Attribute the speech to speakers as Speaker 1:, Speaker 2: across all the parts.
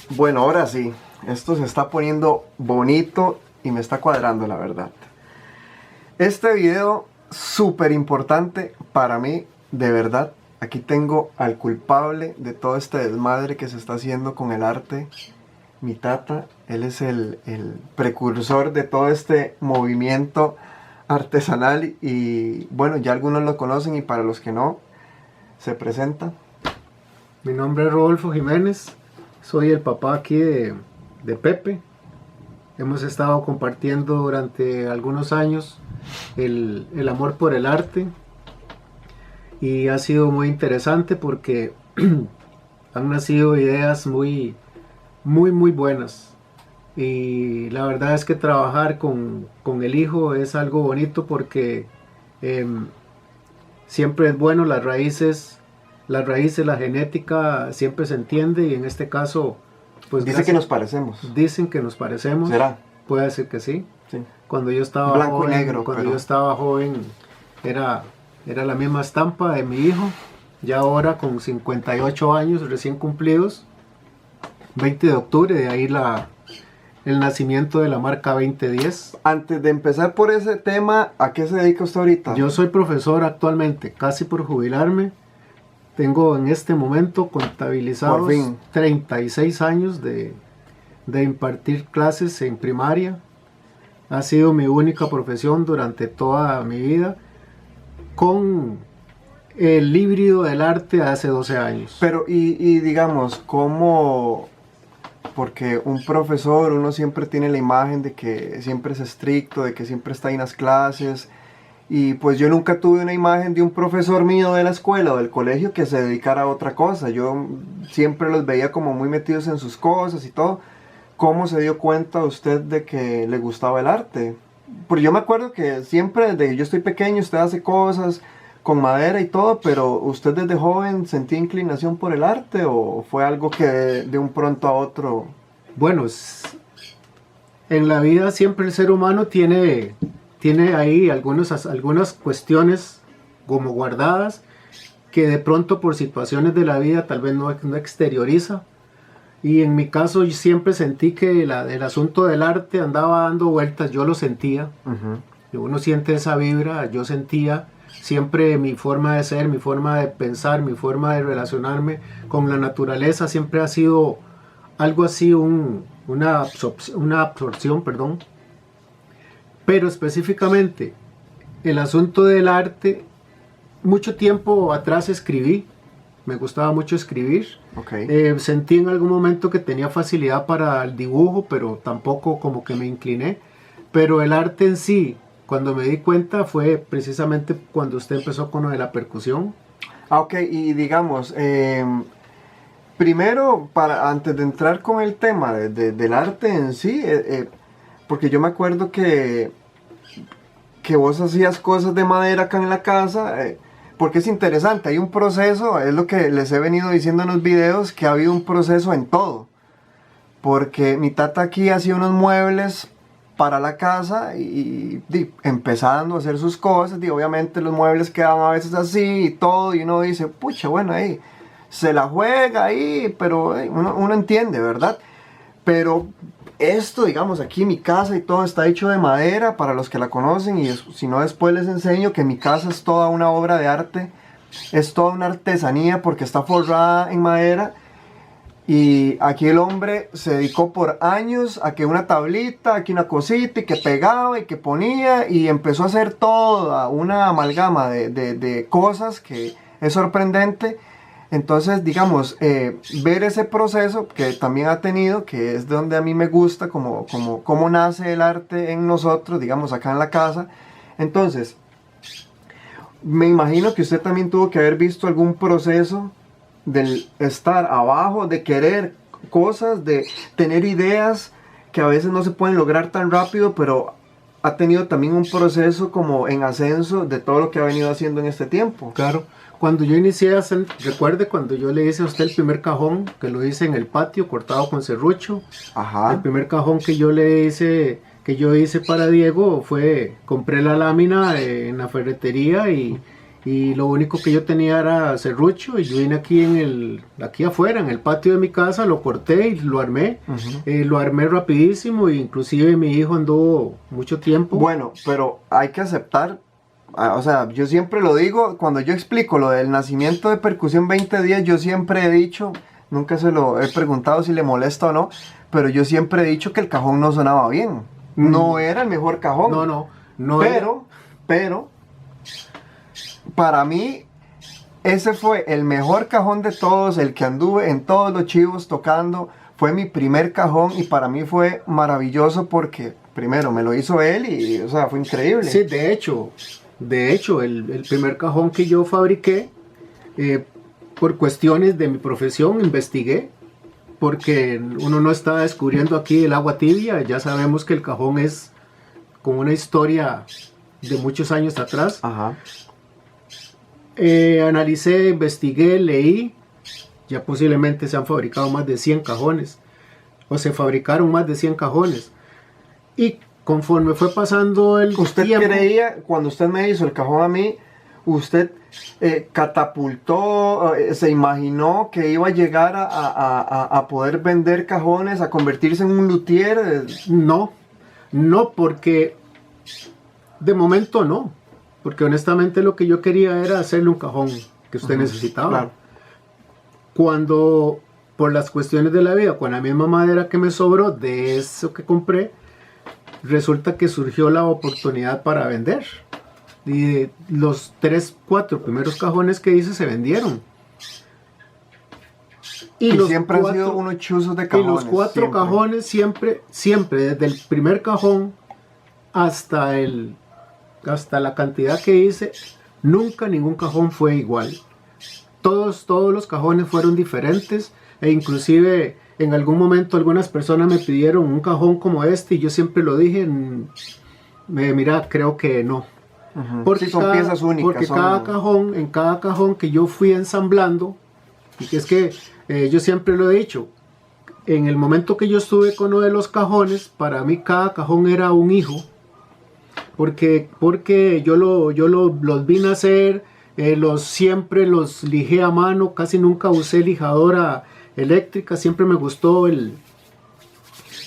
Speaker 1: Bueno, ahora sí, esto se está poniendo bonito y me está cuadrando, la verdad. Este video súper importante para mí, de verdad. Aquí tengo al culpable de todo este desmadre que se está haciendo con el arte. Mi tata, él es el precursor de todo este movimiento artesanal y bueno, ya algunos lo conocen y para los que no, se presenta.
Speaker 2: Mi nombre es Rodolfo Jiménez, soy el papá aquí de Pepe. Hemos estado compartiendo durante algunos años el amor por el arte y ha sido muy interesante porque han nacido ideas muy buenas. Y la verdad es que trabajar con el hijo es algo bonito porque siempre es bueno, las raíces, la genética siempre se entiende y en este caso, pues
Speaker 1: Dice que nos parecemos.
Speaker 2: dicen que nos parecemos.
Speaker 1: ¿Será?
Speaker 2: Puede ser que sí.
Speaker 1: Sí.
Speaker 2: Cuando yo estaba
Speaker 1: Blanco y
Speaker 2: joven,
Speaker 1: negro, pero
Speaker 2: yo estaba joven era la misma estampa de mi hijo. Ya ahora con 58 años recién cumplidos, 20 de octubre, de ahí el nacimiento de la marca 2010.
Speaker 1: Antes de empezar por ese tema, ¿a qué se dedica usted ahorita?
Speaker 2: Yo soy profesor actualmente, casi por jubilarme. Tengo en este momento contabilizados
Speaker 1: Por fin.
Speaker 2: 36 años de impartir clases en primaria. Ha sido mi única profesión durante toda mi vida, con el híbrido del arte hace 12 años.
Speaker 1: Pero, y digamos, ¿cómo? Porque un profesor, uno siempre tiene la imagen de que siempre es estricto, de que siempre está ahí en las clases. Y pues yo nunca tuve una imagen de un profesor mío de la escuela o del colegio que se dedicara a otra cosa. Yo siempre los veía como muy metidos en sus cosas y todo. ¿Cómo se dio cuenta usted de que le gustaba el arte? Porque yo me acuerdo que siempre desde que yo estoy pequeño usted hace cosas con madera y todo, pero ¿usted desde joven sentía inclinación por el arte o fue algo que de un pronto a otro?
Speaker 2: Bueno, en la vida siempre el ser humano tiene ahí algunas cuestiones como guardadas que de pronto por situaciones de la vida tal vez no exterioriza. Y en mi caso yo siempre sentí que el asunto del arte andaba dando vueltas, yo lo sentía. Uno siente esa vibra, yo sentía siempre mi forma de ser, mi forma de pensar, mi forma de relacionarme con la naturaleza siempre ha sido algo así, una absorción, perdón. Pero específicamente el asunto del arte, mucho tiempo atrás escribí, me gustaba mucho escribir.
Speaker 1: Okay.
Speaker 2: Sentí en algún momento que tenía facilidad para el dibujo, pero tampoco como que me incliné. Pero el arte en sí, cuando me di cuenta, fue precisamente cuando usted empezó con lo de la percusión.
Speaker 1: Ah, ok, y digamos, primero, antes de entrar con el tema del arte en sí, porque yo me acuerdo que vos hacías cosas de madera acá en la casa, porque es interesante, hay un proceso, es lo que les he venido diciendo en los videos, que ha habido un proceso en todo. Porque mi tata aquí hacía unos muebles para la casa y empezando a hacer sus cosas, y obviamente los muebles quedaban a veces así y todo, y uno dice, pucha, bueno, ahí se la juega ahí, pero uno entiende, ¿verdad? Pero esto, digamos, aquí mi casa y todo está hecho de madera, para los que la conocen, y si no después les enseño que mi casa es toda una obra de arte, es toda una artesanía porque está forrada en madera. Y aquí el hombre se dedicó por años a que una tablita, aquí una cosita, y que pegaba y que ponía, y empezó a hacer toda una amalgama de cosas que es sorprendente. Entonces, digamos, ver ese proceso que también ha tenido, que es de donde a mí me gusta, como nace el arte en nosotros, digamos, acá en la casa. Entonces, me imagino que usted también tuvo que haber visto algún proceso del estar abajo, de querer cosas, de tener ideas que a veces no se pueden lograr tan rápido, pero ha tenido también un proceso como en ascenso de todo lo que ha venido haciendo en este tiempo.
Speaker 2: Claro, cuando yo inicié, recuerde cuando yo le hice a usted el primer cajón, que lo hice en el patio, cortado con serrucho.
Speaker 1: Ajá.
Speaker 2: El primer cajón que yo hice para Diego compré la lámina en la ferretería y y lo único que yo tenía era serrucho, y yo vine aquí afuera, en el patio de mi casa, lo corté y lo armé. Lo armé rapidísimo, e inclusive mi hijo anduvo mucho tiempo.
Speaker 1: Bueno, pero hay que aceptar, o sea, yo siempre lo digo, cuando yo explico lo del nacimiento de Percusión 2010, yo siempre he dicho, nunca se lo he preguntado si le molesta o no, pero yo siempre he dicho que el cajón no sonaba bien. No era el mejor cajón.
Speaker 2: No
Speaker 1: pero, para mí, ese fue el mejor cajón de todos, el que anduve en todos los chivos tocando. Fue mi primer cajón y para mí fue maravilloso porque primero me lo hizo él y, o sea, fue increíble.
Speaker 2: Sí, de hecho, el primer cajón que yo fabriqué, por cuestiones de mi profesión, investigué, porque uno no está descubriendo aquí el agua tibia. Ya sabemos que el cajón es con una historia de muchos años atrás.
Speaker 1: Ajá.
Speaker 2: Analicé, investigué, leí. Ya posiblemente se han fabricado más de 100 cajones, o se fabricaron más de 100 cajones. Y conforme fue pasando el
Speaker 1: ¿Usted
Speaker 2: tiempo,
Speaker 1: creía, cuando usted me hizo el cajón a mí, usted catapultó, se imaginó que iba a llegar a poder vender cajones, a convertirse en un luthier?
Speaker 2: no, porque de momento no, porque honestamente lo que yo quería era hacerle un cajón que usted necesitaba.
Speaker 1: Claro.
Speaker 2: Cuando, por las cuestiones de la vida, con la misma madera que me sobró de eso que compré, resulta que surgió la oportunidad para vender. Y los 3, 4 primeros cajones que hice se vendieron.
Speaker 1: Y siempre han sido unos chuzos de cajones.
Speaker 2: Y los 4
Speaker 1: siempre.
Speaker 2: cajones siempre, desde el primer cajón hasta la cantidad que hice, nunca ningún cajón fue igual. Todos los cajones fueron diferentes, e inclusive en algún momento algunas personas me pidieron un cajón como este y yo siempre lo dije, mira, creo que no.
Speaker 1: Porque sí, son piezas únicas.
Speaker 2: Porque en cada cajón que yo fui ensamblando, y que es que yo siempre lo he dicho, en el momento que yo estuve con uno de los cajones, para mí cada cajón era un hijo, porque yo los vi nacer. Siempre los lijé a mano, casi nunca usé lijadora eléctrica, siempre me gustó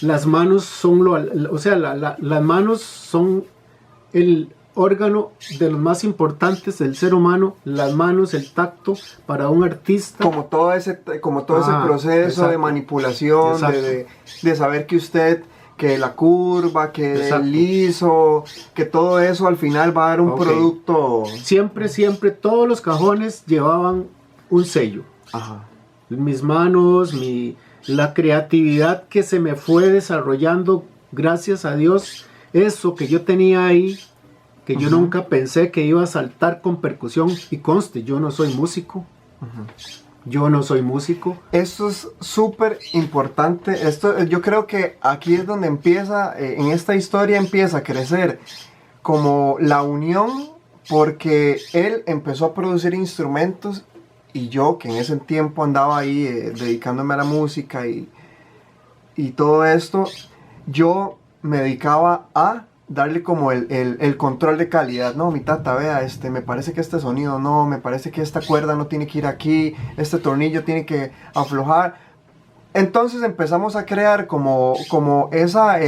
Speaker 2: las manos son las manos son el órgano de los más importantes del ser humano. Las manos, el tacto para un artista.
Speaker 1: Como todo ese proceso, exacto, de manipulación, de saber que usted, que la curva, que exacto, el liso, que todo eso al final va a dar un producto.
Speaker 2: Siempre, todos los cajones llevaban un sello.
Speaker 1: Ajá.
Speaker 2: Mis manos, la creatividad que se me fue desarrollando, gracias a Dios, eso que yo tenía ahí, que yo nunca pensé que iba a saltar con percusión. Y conste, yo no soy músico. Yo no soy músico.
Speaker 1: Esto es súper importante. Yo creo que aquí es donde empieza, en esta historia empieza a crecer como la unión, porque él empezó a producir instrumentos y yo, que en ese tiempo andaba ahí dedicándome a la música y todo esto, yo me dedicaba a darle como el control de calidad. No, mi tata, vea, me parece que este sonido no, me parece que esta cuerda no tiene que ir aquí, este tornillo tiene que aflojar. Entonces empezamos a crear como esa,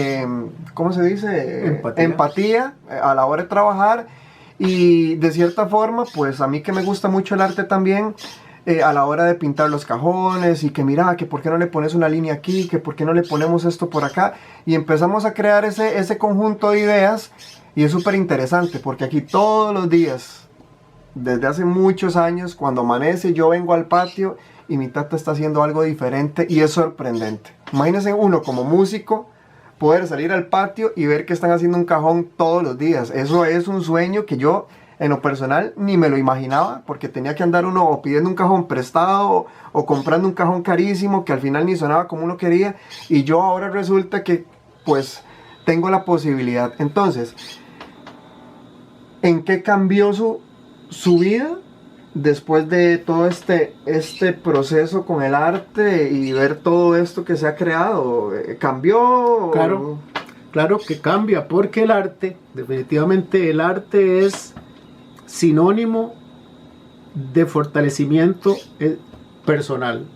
Speaker 1: ¿cómo se dice? Empatía a la hora de trabajar, y de cierta forma, pues a mí que me gusta mucho el arte también, a la hora de pintar los cajones, y que mira, que por qué no le pones una línea aquí, que por qué no le ponemos esto por acá, y empezamos a crear ese conjunto de ideas, y es súper interesante, porque aquí todos los días, desde hace muchos años, cuando amanece, yo vengo al patio, y mi tata está haciendo algo diferente, y es sorprendente. Imagínense uno como músico, poder salir al patio y ver que están haciendo un cajón todos los días. Eso es un sueño que yo, en lo personal, ni me lo imaginaba, porque tenía que andar uno o pidiendo un cajón prestado o comprando un cajón carísimo que al final ni sonaba como uno quería, y yo ahora resulta que pues tengo la posibilidad. Entonces, ¿en qué cambió su vida después de todo este proceso con el arte y ver todo esto que se ha creado? ¿Cambió?
Speaker 2: Claro que cambia, porque el arte, definitivamente el arte es sinónimo de fortalecimiento personal.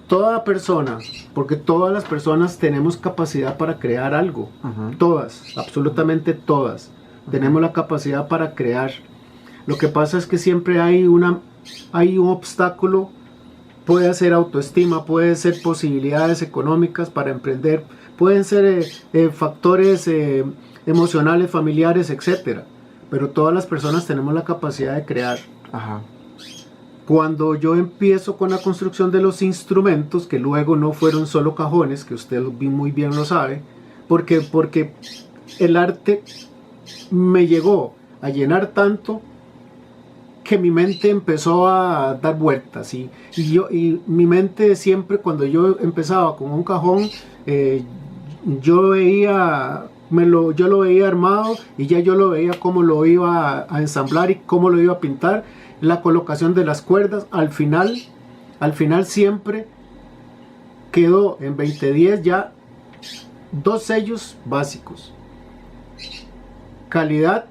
Speaker 2: Toda persona, porque todas las personas tenemos capacidad para crear algo, todas, absolutamente todas, tenemos la capacidad para crear. Lo que pasa es que siempre hay un obstáculo, puede ser autoestima, puede ser posibilidades económicas para emprender, pueden ser factores emocionales, familiares, etc. Pero todas las personas tenemos la capacidad de crear.
Speaker 1: Ajá.
Speaker 2: Cuando yo empiezo con la construcción de los instrumentos, que luego no fueron solo cajones, que usted muy bien lo sabe, porque el arte me llegó a llenar tanto que mi mente empezó a dar vueltas. Y mi mente siempre, cuando yo empezaba con un cajón, yo lo veía armado y ya yo lo veía cómo lo iba a ensamblar y cómo lo iba a pintar, la colocación de las cuerdas. Al final siempre quedó en 2010 ya 2 sellos básicos: calidad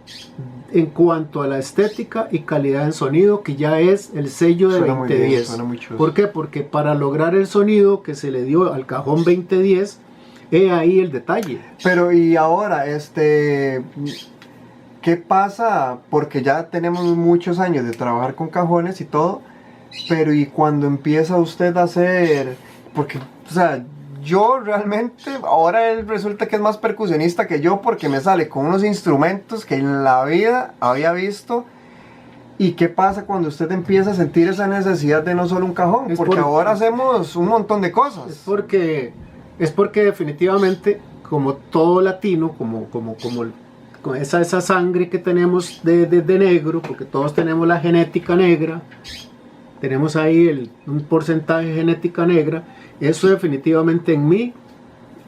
Speaker 2: en cuanto a la estética y calidad en sonido, que ya es el sello de 2010. ¿Por qué? Porque para lograr el sonido que se le dio al cajón 2010, he ahí el detalle.
Speaker 1: Pero y ahora, ¿qué pasa? Porque ya tenemos muchos años de trabajar con cajones y todo, pero y cuando empieza usted a hacer, porque, o sea, yo realmente, ahora él resulta que es más percusionista que yo, porque me sale con unos instrumentos que en la vida había visto. ¿Y qué pasa cuando usted empieza a sentir esa necesidad de no solo un cajón? Porque ahora hacemos un montón de cosas.
Speaker 2: Es porque definitivamente, como todo latino, como con esa sangre que tenemos de negro, porque todos tenemos la genética negra, tenemos ahí un porcentaje de genética negra, eso definitivamente en mí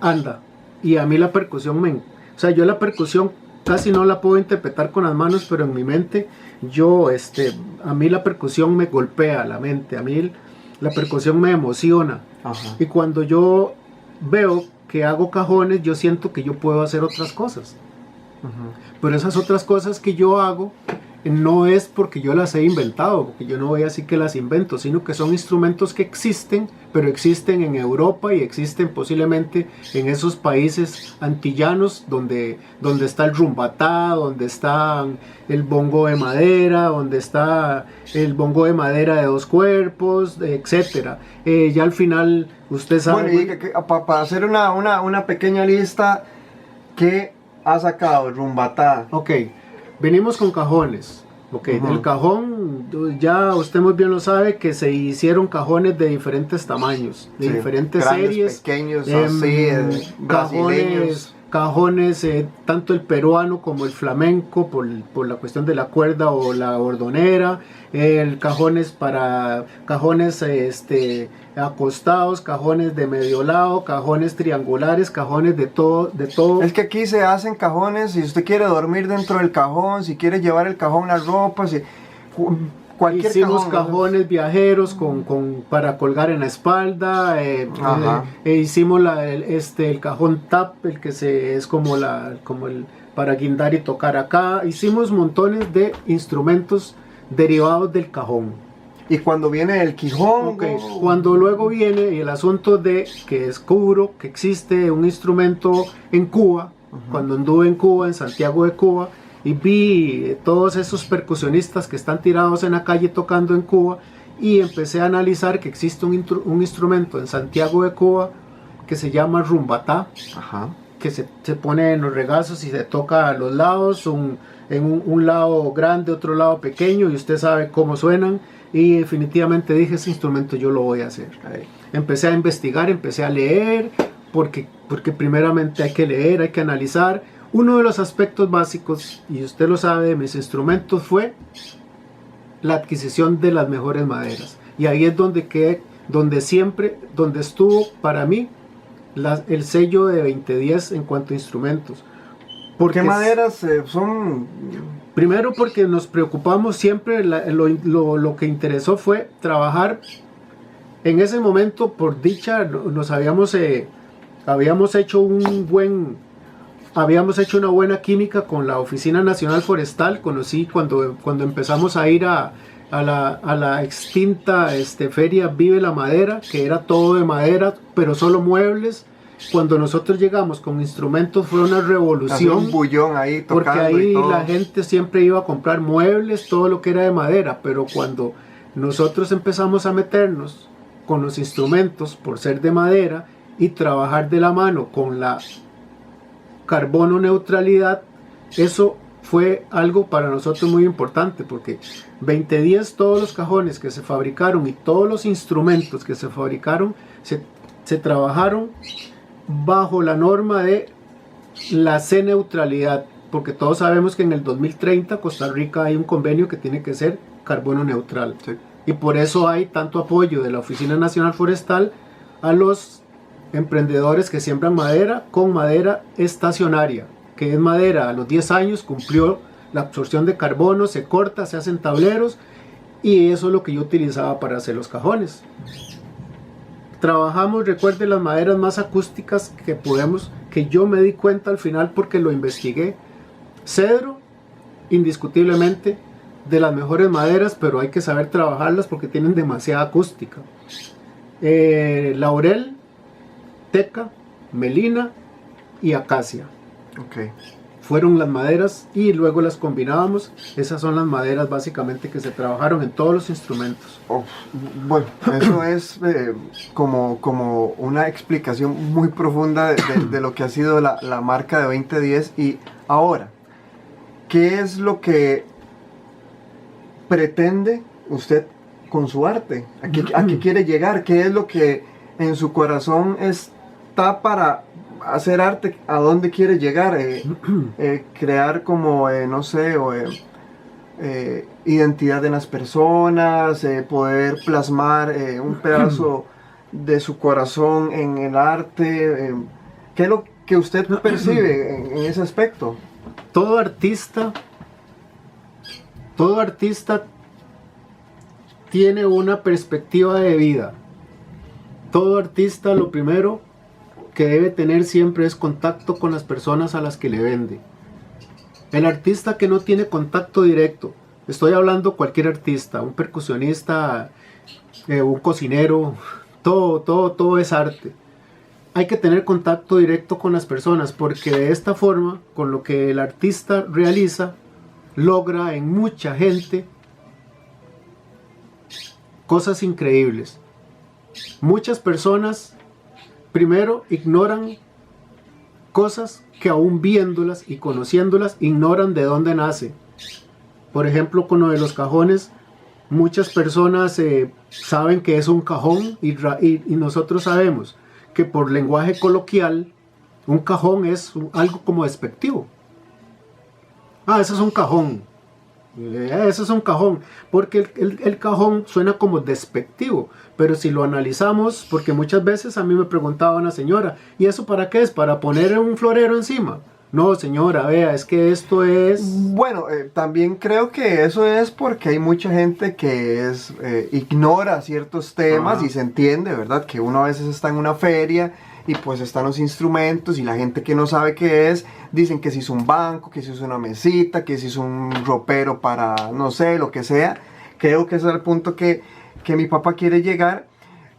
Speaker 2: anda. Y a mí la percusión, o sea, yo la percusión casi no la puedo interpretar con las manos, pero en mi mente, a mí la percusión me golpea la mente, a mí la percusión me emociona.
Speaker 1: Ajá.
Speaker 2: Y cuando yo veo que hago cajones, yo siento que yo puedo hacer otras cosas. Pero esas otras cosas que yo hago no es porque yo las he inventado, porque yo no voy así que las invento, sino que son instrumentos que existen, pero existen en Europa y existen posiblemente en esos países antillanos donde está el rumbatá, donde está el bongo de madera, donde está el bongo de madera de 2 cuerpos, etc. Ya al final usted sabe...
Speaker 1: Bueno, para hacer una pequeña lista, ¿qué ha sacado el rumbatá?
Speaker 2: Ok, venimos con cajones. Del cajón, ya usted muy bien lo sabe, que se hicieron cajones de diferentes tamaños, de diferentes
Speaker 1: grandes,
Speaker 2: series,
Speaker 1: pequeños, así, brasileños.
Speaker 2: Cajones, tanto el peruano como el flamenco, por la cuestión de la cuerda o la bordonera, cajones acostados, cajones de medio lado, cajones triangulares, cajones de todo.
Speaker 1: Es que aquí se hacen cajones, si usted quiere dormir dentro del cajón, si quiere llevar el cajón las ropas, cualquier
Speaker 2: hicimos
Speaker 1: cajón,
Speaker 2: cajones viajeros para colgar en la espalda. Hicimos el cajón tap, el que es como el para guindar y tocar acá. Hicimos montones de instrumentos derivados del cajón.
Speaker 1: Y cuando viene el quijón,
Speaker 2: cuando luego viene el asunto de que descubro que existe un instrumento en Cuba, cuando anduve en Cuba, en Santiago de Cuba, y vi todos esos percusionistas que están tirados en la calle tocando en Cuba, y empecé a analizar que existe un instrumento en Santiago de Cuba que se llama rumbatá, que se pone en los regazos y se toca a los lados, en un lado grande, otro lado pequeño, y usted sabe cómo suenan. Y definitivamente dije, ese instrumento yo lo voy a hacer. Empecé a investigar, empecé a leer, porque primeramente hay que leer, hay que analizar. Uno de los aspectos básicos, y usted lo sabe, de mis instrumentos fue la adquisición de las mejores maderas. Y ahí es donde estuvo para mí el sello de 2010 en cuanto a instrumentos.
Speaker 1: ¿Qué maderas son?
Speaker 2: Primero porque nos preocupamos siempre, lo que interesó fue trabajar. En ese momento, por dicha, habíamos hecho una buena química con la Oficina Nacional Forestal. Conocí cuando empezamos a ir a la extinta feria Vive la Madera, que era todo de madera, pero solo muebles. Cuando nosotros llegamos con instrumentos fue una revolución.
Speaker 1: Un bullón ahí tocando,
Speaker 2: porque ahí
Speaker 1: y todo.
Speaker 2: la gente siempre iba a comprar muebles, todo lo que era de madera, pero cuando nosotros empezamos a meternos con los instrumentos por ser de madera y trabajar de la mano con la carbono neutralidad, eso fue algo para nosotros muy importante, porque 2010 todos los cajones que se fabricaron y todos los instrumentos que se fabricaron se trabajaron bajo la norma de la C neutralidad, porque todos sabemos que en el 2030 Costa Rica hay un convenio que tiene que ser carbono neutral.
Speaker 1: Sí.
Speaker 2: Y por eso hay tanto apoyo de la Oficina Nacional Forestal a los emprendedores que siembran madera con madera estacionaria, que es madera a los 10 años cumplió la absorción de carbono, se corta, se hacen tableros, y eso es lo que yo utilizaba para hacer los cajones. Trabajamos, recuerde, las maderas más acústicas que podemos, que yo me di cuenta al final porque lo investigué. Cedro, indiscutiblemente, de las mejores maderas, pero hay que saber trabajarlas porque tienen demasiada acústica. Laurel, teca, melina y acacia.
Speaker 1: Okay.
Speaker 2: Fueron las maderas y luego las combinábamos. Esas son las maderas básicamente que se trabajaron en todos los instrumentos.
Speaker 1: Oh, bueno, eso es como una explicación muy profunda de lo que ha sido la marca de 2010. Y ahora, ¿qué es lo que pretende usted con su arte? ¿A qué quiere llegar? ¿Qué es lo que en su corazón está para hacer arte? ¿A dónde quiere llegar? Crear como, no sé, identidad en las personas, poder plasmar un pedazo de su corazón en el arte. ¿Qué es lo que usted percibe en ese aspecto?
Speaker 2: Todo artista tiene una perspectiva de vida. Todo artista, lo primero que debe tener siempre es contacto con las personas a las que le vende. El artista que no tiene contacto directo, estoy hablando cualquier artista, un percusionista, un cocinero, todo es arte. Hay que tener contacto directo con las personas, porque de esta forma, con lo que el artista realiza, logra en mucha gente cosas increíbles. Muchas personas primero ignoran cosas que aún viéndolas y conociéndolas ignoran de dónde nace. Por ejemplo, con lo de los cajones, muchas personas saben que es un cajón y nosotros sabemos que por lenguaje coloquial un cajón es algo como despectivo. Eso es un cajón. Eso es un cajón, porque el cajón suena como despectivo, pero si lo analizamos, porque muchas veces a mí me preguntaba una señora, ¿y eso para qué es? ¿Para poner un florero encima? No, señora, vea, es que esto es...
Speaker 1: Bueno, también creo que eso es porque hay mucha gente que ignora ciertos temas. Y se entiende, ¿verdad? Que uno a veces está en una feria y pues están los instrumentos y la gente que no sabe qué es, dicen que si es un banco, que si es una mesita, que si es un ropero para, no sé, lo que sea. Creo que ese es el punto que mi papá quiere llegar,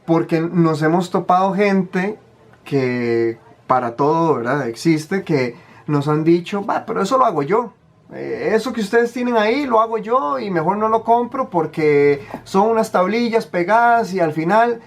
Speaker 1: porque nos hemos topado gente que para todo, ¿verdad? Existe, que nos han dicho, pero eso lo hago yo. Eso que ustedes tienen ahí lo hago yo y mejor no lo compro porque son unas tablillas pegadas y al final,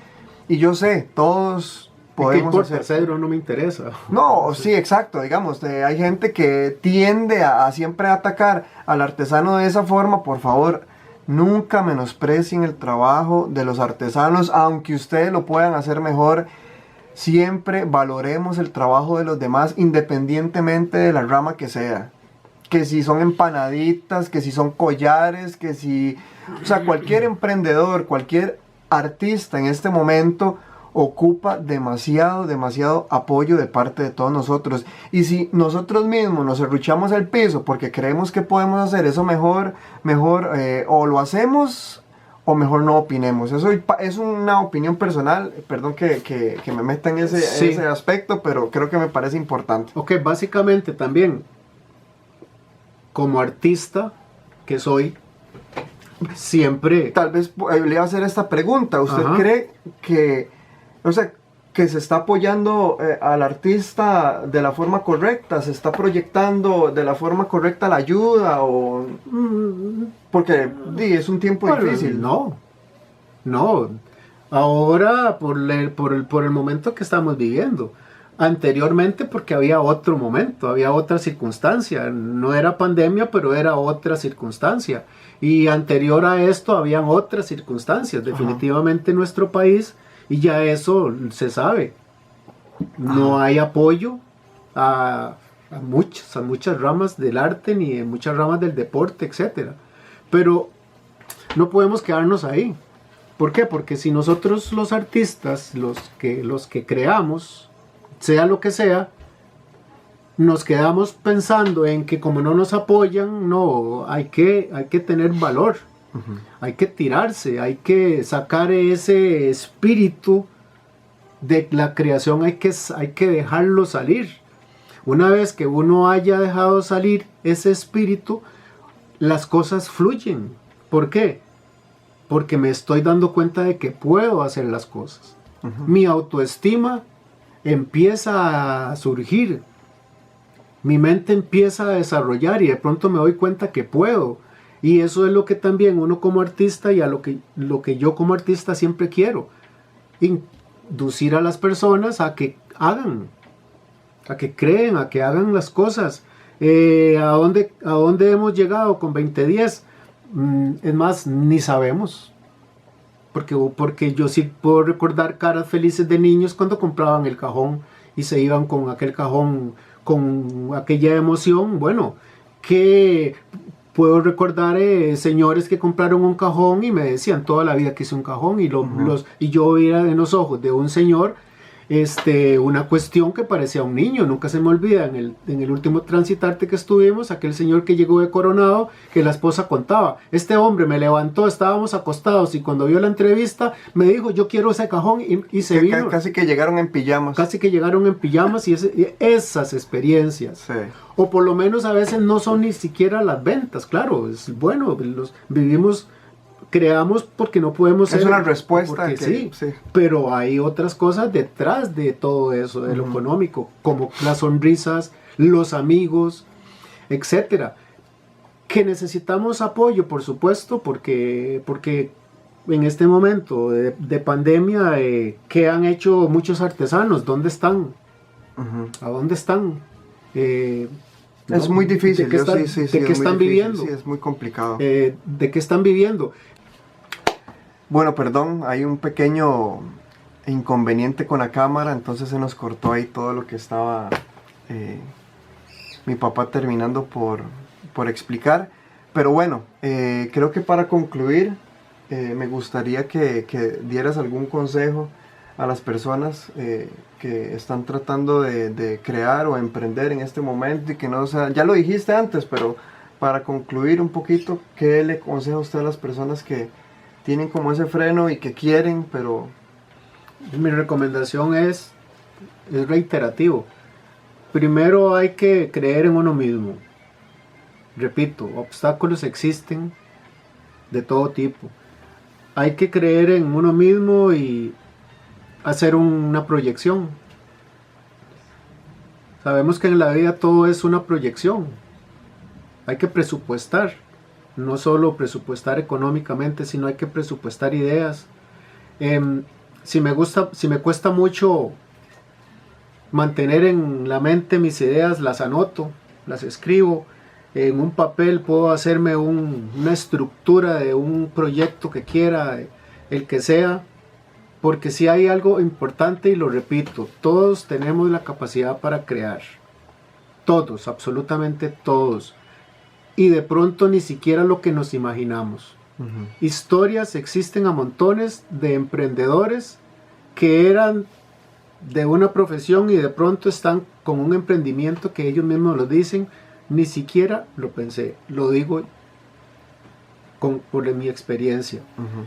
Speaker 1: y yo sé, todos podemos hacer.
Speaker 2: Cedro no me interesa.
Speaker 1: No, sí, exacto, digamos, hay gente que tiende a siempre atacar al artesano de esa forma. Por favor, nunca menosprecien el trabajo de los artesanos, aunque ustedes lo puedan hacer mejor. Siempre valoremos el trabajo de los demás, independientemente de la rama que sea. Que si son empanaditas, que si son collares, que si... O sea, cualquier emprendedor, cualquier artista en este momento ocupa demasiado apoyo de parte de todos nosotros. Y si nosotros mismos nos serruchamos el piso porque creemos que podemos hacer eso mejor, o lo hacemos o mejor no opinemos. Eso es una opinión personal, perdón que me meta en ese aspecto, pero creo que me parece importante.
Speaker 2: Ok, básicamente también, como artista que soy, siempre.
Speaker 1: Tal vez le iba a hacer esta pregunta. ¿Usted
Speaker 2: Ajá.
Speaker 1: cree que, o sea, que se está apoyando al artista de la forma correcta? ¿Se está proyectando de la forma correcta la ayuda? O... Porque es un tiempo
Speaker 2: Bueno,
Speaker 1: difícil.
Speaker 2: no, no. Ahora, por el momento que estamos viviendo. Anteriormente, porque había otro momento, había otra circunstancia. No era pandemia, pero era otra circunstancia. Y anterior a esto, habían otras circunstancias. Definitivamente en nuestro país, y ya eso se sabe. No hay apoyo a muchas ramas del arte, ni en muchas ramas del deporte, etcétera. Pero no podemos quedarnos ahí. ¿Por qué? Porque si nosotros los artistas, los que creamos, sea lo que sea, nos quedamos pensando en que como no nos apoyan, no, hay que tener valor, hay que tirarse, hay que sacar ese espíritu de la creación, hay que dejarlo salir. Una vez que uno haya dejado salir ese espíritu, las cosas fluyen. ¿Por qué? Porque me estoy dando cuenta de que puedo hacer las cosas. Mi autoestima empieza a surgir, mi mente empieza a desarrollar y de pronto me doy cuenta que puedo. Y eso es lo que también uno como artista y lo que yo como artista siempre quiero, inducir a las personas a que hagan, a que creen, a que hagan las cosas. ¿A dónde hemos llegado con 2010? Es más, ni sabemos. Porque yo sí puedo recordar caras felices de niños cuando compraban el cajón y se iban con aquel cajón, con aquella emoción. Bueno, que puedo recordar señores que compraron un cajón y me decían toda la vida que hice un cajón y yo veía en los ojos de un señor una cuestión que parecía un niño. Nunca se me olvida en el último Transitarte que estuvimos, aquel señor que llegó de Coronado, que la esposa contaba, este hombre me levantó, estábamos acostados y cuando vio la entrevista me dijo yo quiero ese cajón y se vino.
Speaker 1: Casi que llegaron en pijamas.
Speaker 2: Casi que llegaron en pijamas y esas experiencias.
Speaker 1: Sí.
Speaker 2: O por lo menos a veces no son ni siquiera las ventas, claro, es bueno, vivimos, creamos porque no podemos
Speaker 1: es
Speaker 2: ser,
Speaker 1: una respuesta
Speaker 2: porque
Speaker 1: que,
Speaker 2: sí, pero hay otras cosas detrás de todo eso, de lo económico, como las sonrisas, los amigos, etcétera, que necesitamos apoyo, por supuesto, porque en este momento de pandemia, ¿qué han hecho muchos artesanos? ¿Dónde están? ¿A dónde están?
Speaker 1: Es muy difícil.
Speaker 2: ¿De qué están viviendo?
Speaker 1: Sí, es muy complicado.
Speaker 2: ¿De qué están viviendo?
Speaker 1: Bueno, perdón, hay un pequeño inconveniente con la cámara, entonces se nos cortó ahí todo lo que estaba mi papá terminando por explicar. Pero bueno, creo que para concluir, me gustaría que dieras algún consejo a las personas que están tratando de crear o emprender en este momento y que no sea, ya lo dijiste antes, pero para concluir un poquito, ¿qué le aconseja usted a las personas que tienen como ese freno y que quieren, pero...
Speaker 2: Mi recomendación es reiterativo. Primero hay que creer en uno mismo. Repito, obstáculos existen de todo tipo. Hay que creer en uno mismo y hacer una proyección. Sabemos que en la vida todo es una proyección. Hay que presupuestar. No solo presupuestar económicamente, sino hay que presupuestar ideas. Si me cuesta mucho mantener en la mente mis ideas, las anoto, las escribo. En un papel puedo hacerme una estructura de un proyecto que quiera, el que sea. Porque si hay algo importante, y lo repito, todos tenemos la capacidad para crear. Todos, absolutamente todos. Y de pronto ni siquiera lo que nos imaginamos. Historias existen a montones de emprendedores que eran de una profesión y de pronto están con un emprendimiento que ellos mismos lo dicen, ni siquiera lo pensé, lo digo por mi experiencia.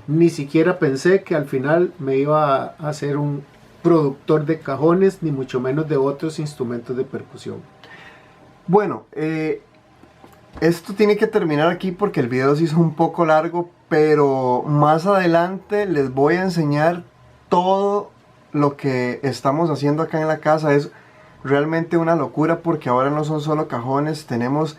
Speaker 2: Ni siquiera pensé que al final me iba a ser un productor de cajones, ni mucho menos de otros instrumentos de percusión.
Speaker 1: Bueno, esto tiene que terminar aquí porque el video se hizo un poco largo, pero más adelante les voy a enseñar todo lo que estamos haciendo acá en la casa. Es realmente una locura porque ahora no son solo cajones, tenemos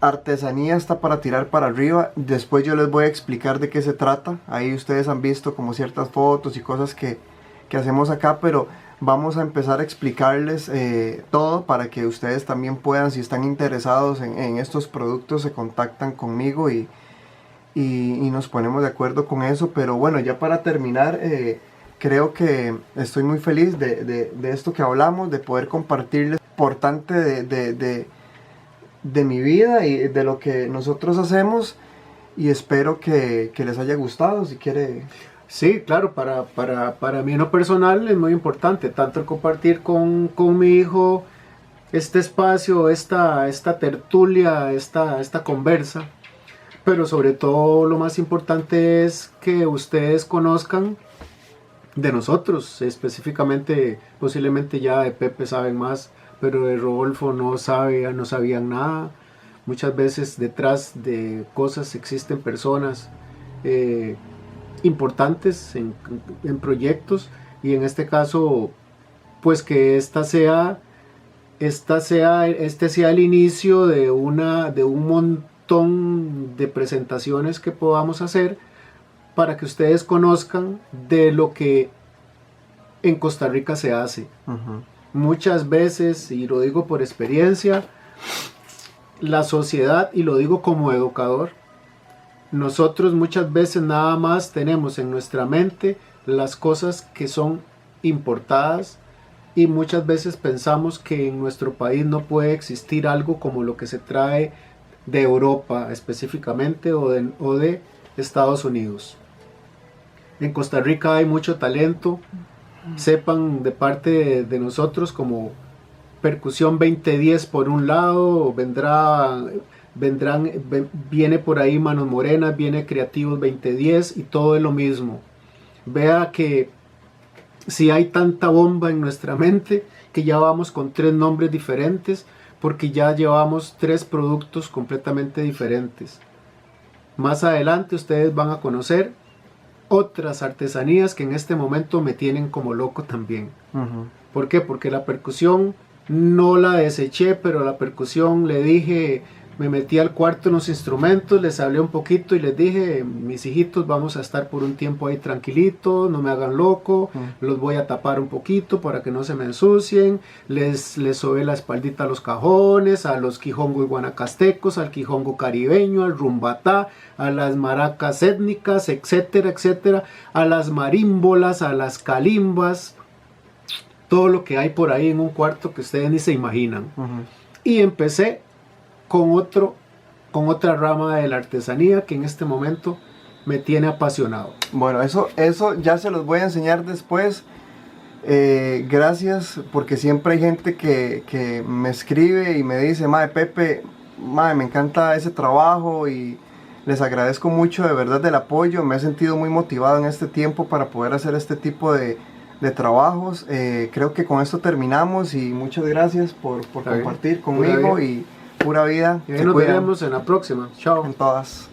Speaker 1: artesanía hasta para tirar para arriba. Después yo les voy a explicar de qué se trata. Ahí ustedes han visto como ciertas fotos y cosas que hacemos acá, pero vamos a empezar a explicarles todo para que ustedes también puedan, si están interesados en estos productos, se contactan conmigo y nos ponemos de acuerdo con eso. Pero bueno, ya para terminar, creo que estoy muy feliz de esto que hablamos, de poder compartirles importante de mi vida y de lo que nosotros hacemos, y espero que les haya gustado. Si quiere...
Speaker 2: Sí, claro, para mí en lo personal es muy importante, tanto el compartir con mi hijo este espacio, esta tertulia, esta conversa, pero sobre todo lo más importante es que ustedes conozcan de nosotros, específicamente, posiblemente ya de Pepe saben más, pero de Rodolfo no sabían nada. Muchas veces detrás de cosas existen personas importantes en proyectos, y en este caso pues que este sea el inicio de un montón de presentaciones que podamos hacer para que ustedes conozcan de lo que en Costa Rica se hace. Muchas veces, y lo digo por experiencia, la sociedad, y lo digo como educador, nosotros muchas veces nada más tenemos en nuestra mente las cosas que son importadas, y muchas veces pensamos que en nuestro país no puede existir algo como lo que se trae de Europa específicamente, o de Estados Unidos. En Costa Rica hay mucho talento. Sepan de parte de nosotros, como Percusión 2010 por un lado, viene por ahí Manos Morenas, viene Creativos 2010, y todo es lo mismo. Vea que si hay tanta bomba en nuestra mente, que ya vamos con 3 nombres diferentes, porque ya llevamos 3 productos completamente diferentes. Más adelante ustedes van a conocer otras artesanías que en este momento me tienen como loco también. ¿Por qué? Porque la percusión no la deseché, pero la percusión le dije, me metí al cuarto en los instrumentos, les hablé un poquito y les dije, mis hijitos, vamos a estar por un tiempo ahí tranquilitos, no me hagan loco, los voy a tapar un poquito para que no se me ensucien, les sobé la espaldita a los cajones, a los quijongo guanacastecos, al quijongo caribeño, al rumbatá, a las maracas étnicas, etcétera, etcétera, a las marímbolas, a las calimbas, todo lo que hay por ahí en un cuarto que ustedes ni se imaginan. Y empecé con otra rama de la artesanía que en este momento me tiene apasionado.
Speaker 1: Bueno, eso ya se los voy a enseñar después. Gracias, porque siempre hay gente que me escribe y me dice, Mae Pepe, mae, me encanta ese trabajo, y les agradezco mucho de verdad el apoyo. Me he sentido muy motivado en este tiempo para poder hacer este tipo de trabajos. Creo que con esto terminamos, y muchas gracias por compartir conmigo, y pura vida.
Speaker 2: Y ahí nos veremos en la próxima. Chao.
Speaker 1: En todas.